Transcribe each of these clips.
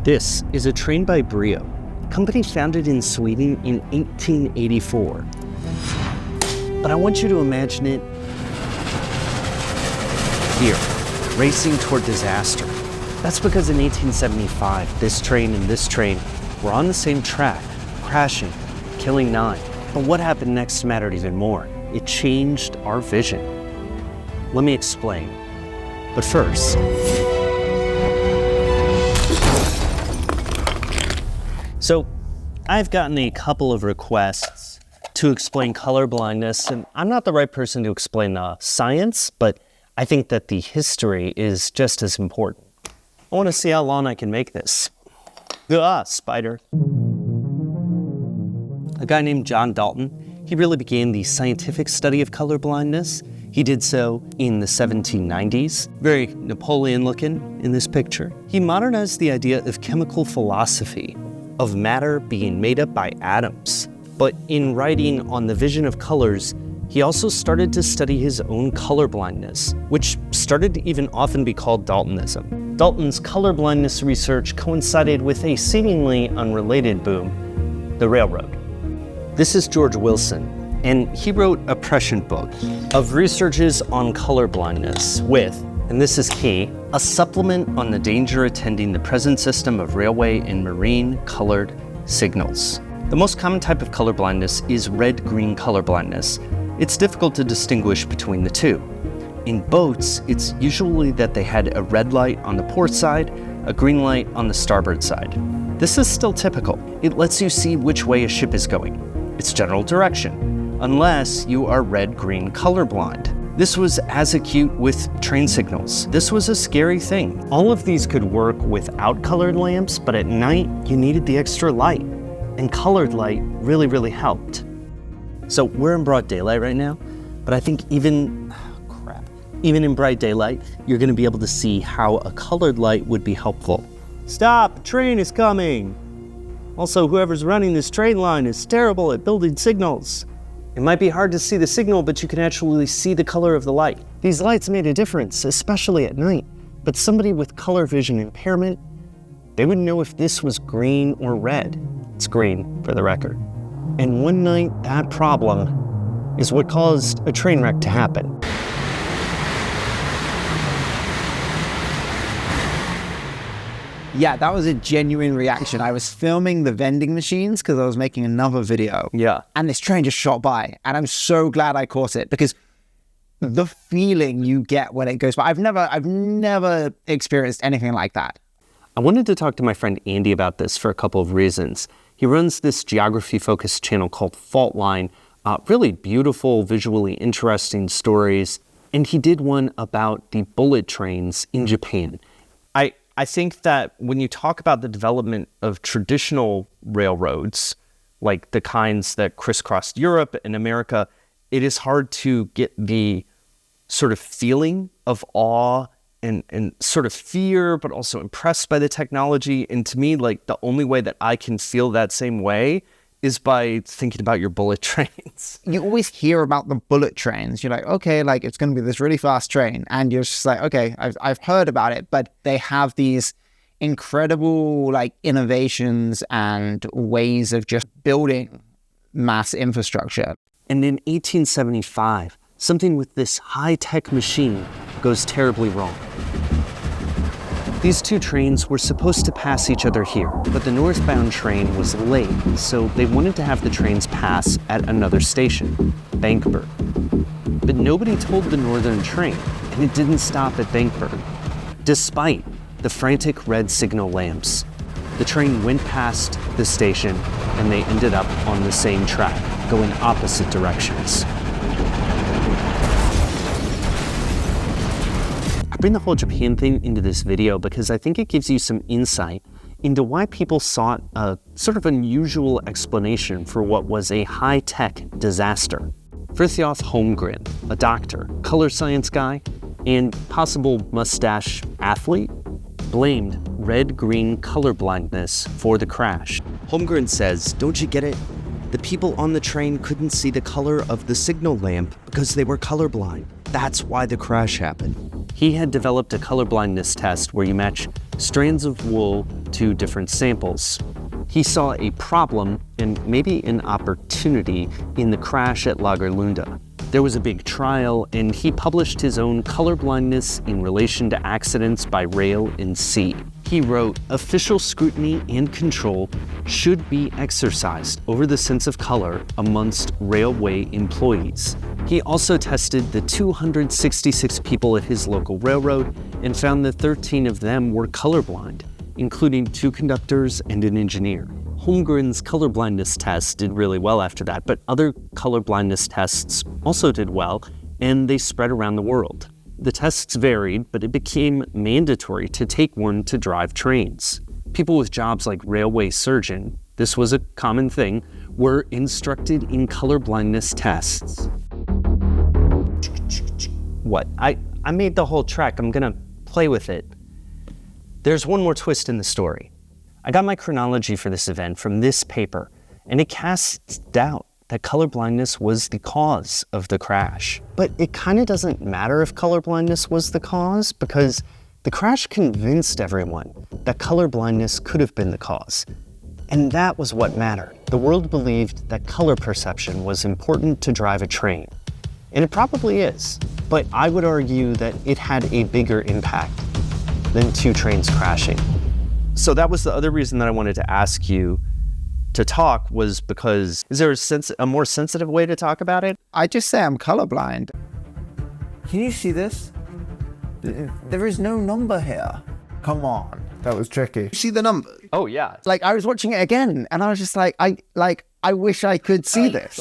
This is a train by Brio, a company founded in Sweden in 1884. But I want you to imagine it here, racing toward disaster. That's because in 1875, this train and this train were on the same track, crashing, killing 9. But what happened next mattered even more. It changed our vision. Let me explain. But first, so I've gotten a couple of requests to explain color blindness, and I'm not the right person to explain the science, but I think that the history is just as important. I want to see how long I can make this. Spider. A guy named John Dalton, he really began the scientific study of color blindness. He did so in the 1790s, very Napoleon looking in this picture. He modernized the idea of chemical philosophy, of matter being made up by atoms. But in writing on the vision of colors, he also started to study his own color blindness, which started to even often be called Daltonism. Dalton's color blindness research coincided with a seemingly unrelated boom, the railroad. This is George Wilson, and he wrote a prescient book of researches on color blindness with, and this is key, a supplement on the danger attending the present system of railway and marine colored signals. The most common type of color blindness is red-green color blindness. It's difficult to distinguish between the two. In boats, it's usually that they had a red light on the port side, a green light on the starboard side. This is still typical. It lets you see which way a ship is going, its general direction, unless you are red-green colorblind. This was as acute with train signals. This was a scary thing. All of these could work without colored lamps, but at night, you needed the extra light. And colored light really helped. So we're in broad daylight right now, but I think even in bright daylight, you're gonna be able to see how a colored light would be helpful. Stop, train is coming. Also, whoever's running this train line is terrible at building signals. It might be hard to see the signal, but you can actually see the color of the light. These lights made a difference, especially at night, but somebody with color vision impairment, they wouldn't know if this was green or red. It's green, for the record. And one night, that problem is what caused a train wreck to happen. Yeah, that was a genuine reaction. I was filming the vending machines because I was making another video. Yeah. And this train just shot by. And I'm so glad I caught it because the feeling you get when it goes by, I've never experienced anything like that. I wanted to talk to my friend Andy about this for a couple of reasons. He runs this geography-focused channel called Faultline, really beautiful, visually interesting stories. And he did one about the bullet trains in Japan. I think that when you talk about the development of traditional railroads, like the kinds that crisscrossed Europe and America, it is hard to get the sort of feeling of awe and sort of fear, but also impressed by the technology. And to me, like the only way that I can feel that same way is by thinking about your bullet trains. You always hear about the bullet trains. You're like, okay, like it's going to be this really fast train. And you're just like, okay, I've heard about it, but they have these incredible like innovations and ways of just building mass infrastructure. And in 1875, something with this high-tech machine goes terribly wrong. These two trains were supposed to pass each other here, but the northbound train was late, so they wanted to have the trains pass at another station, Bankburg. But nobody told the northern train, and it didn't stop at Bankburg. Despite the frantic red signal lamps, the train went past the station, and they ended up on the same track, going opposite directions. I bring the whole Japan thing into this video because I think it gives you some insight into why people sought a sort of unusual explanation for what was a high-tech disaster. Fritjof Holmgren, a doctor, color science guy, and possible mustache athlete, blamed red-green color blindness for the crash. Holmgren says, "Don't you get it? The people on the train couldn't see the color of the signal lamp because they were colorblind. That's why the crash happened." He had developed a colorblindness test where you match strands of wool to different samples. He saw a problem and maybe an opportunity in the crash at Lagerlunda. There was a big trial, and he published his own colorblindness in relation to accidents by rail and sea. He wrote, "Official scrutiny and control should be exercised over the sense of color amongst railway employees." He also tested the 266 people at his local railroad and found that 13 of them were colorblind, including 2 conductors and an engineer. Holmgren's colorblindness test did really well after that, but other colorblindness tests also did well, and they spread around the world. The tests varied, but it became mandatory to take one to drive trains. People with jobs like railway surgeon, this was a common thing, were instructed in colorblindness tests. What? I made the whole track. I'm gonna play with it. There's one more twist in the story. I got my chronology for this event from this paper, and it casts doubt that colorblindness was the cause of the crash. But it kind of doesn't matter if colorblindness was the cause, because the crash convinced everyone that colorblindness could have been the cause. And that was what mattered. The world believed that color perception was important to drive a train. And it probably is, but I would argue that it had a bigger impact than 2 trains crashing. So that was the other reason that I wanted to ask you to talk, was because, is there a more sensitive way to talk about it? I just say I'm colorblind. Can you see this? There is no number here. Come on. That was tricky. See the number? Oh yeah. Like, I was watching it again, and I was just like, I wish I could see this.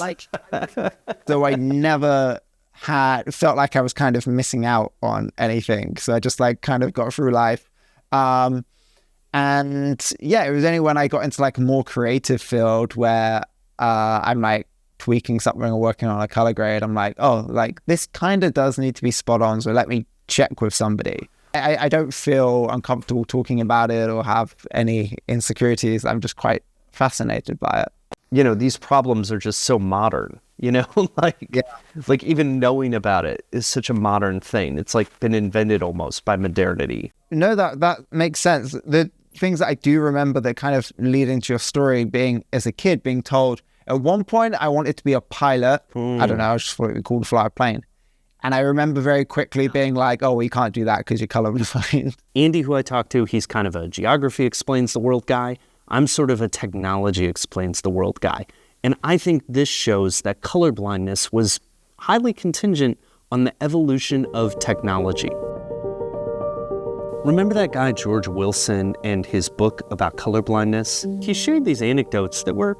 So I never felt like I was kind of missing out on anything. So I just kind of got through life. And yeah, it was only when I got into a more creative field where I'm tweaking something or working on a color grade. I'm this kind of does need to be spot on. So let me check with somebody. I don't feel uncomfortable talking about it or have any insecurities. I'm just quite fascinated by it. These problems are just so modern, even knowing about it is such a modern thing. It's been invented almost by modernity. No, that makes sense. The things that I do remember that kind of lead into your story, being as a kid being told, at one point I wanted to be a pilot. I don't know, I just thought it would be cool to fly a plane. And I remember very quickly being oh, you can't do that because you're colorblind. Andy, who I talked to, he's kind of a geography explains the world guy. I'm sort of a technology explains the world guy. And I think this shows that colorblindness was highly contingent on the evolution of technology. Remember that guy George Wilson and his book about colorblindness? He shared these anecdotes that were,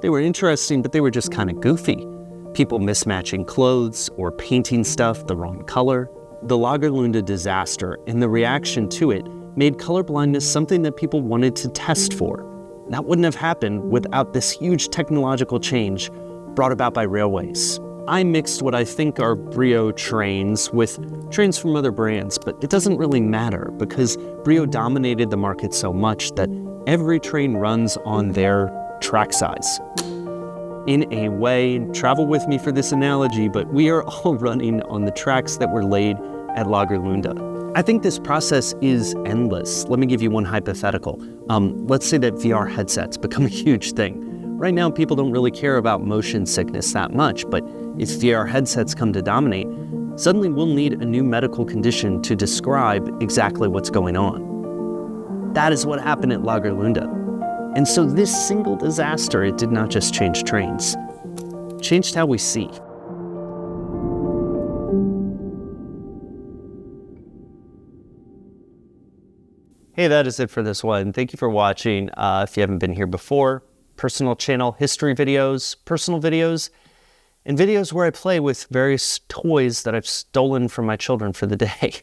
they were interesting, but they were just kind of goofy. People mismatching clothes or painting stuff the wrong color. The Lagerlunda disaster and the reaction to it made colorblindness something that people wanted to test for. That wouldn't have happened without this huge technological change brought about by railways. I mixed what I think are Brio trains with trains from other brands, but it doesn't really matter because Brio dominated the market so much that every train runs on their track size. In a way, travel with me for this analogy, but we are all running on the tracks that were laid at Lagerlunda. I think this process is endless. Let me give you one hypothetical. Let's say that VR headsets become a huge thing. Right now, people don't really care about motion sickness that much, but if VR headsets come to dominate, suddenly we'll need a new medical condition to describe exactly what's going on. That is what happened at Lagerlunda. And so this single disaster, it did not just change trains, it changed how we see. Hey, that is it for this one. Thank you for watching. If you haven't been here before, personal channel, history videos, personal videos, and videos where I play with various toys that I've stolen from my children for the day.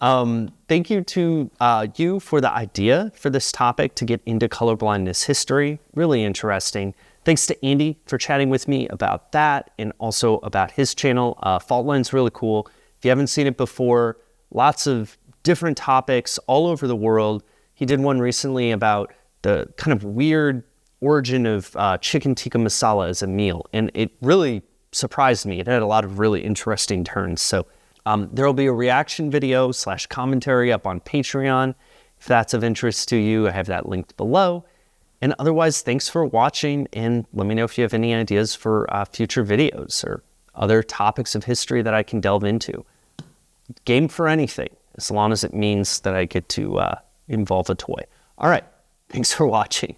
Thank you to you for the idea for this topic to get into colorblindness history. Really interesting. Thanks to Andy for chatting with me about that and also about his channel. Fault Line's really cool. If you haven't seen it before, lots of different topics all over the world. He did one recently about the kind of weird origin of chicken tikka masala as a meal, and it really surprised me. It had a lot of really interesting turns. So There will be a reaction video / commentary up on Patreon. If that's of interest to you, I have that linked below. And otherwise, thanks for watching, and let me know if you have any ideas for future videos or other topics of history that I can delve into. Game for anything, as long as it means that I get to involve a toy. All right, thanks for watching.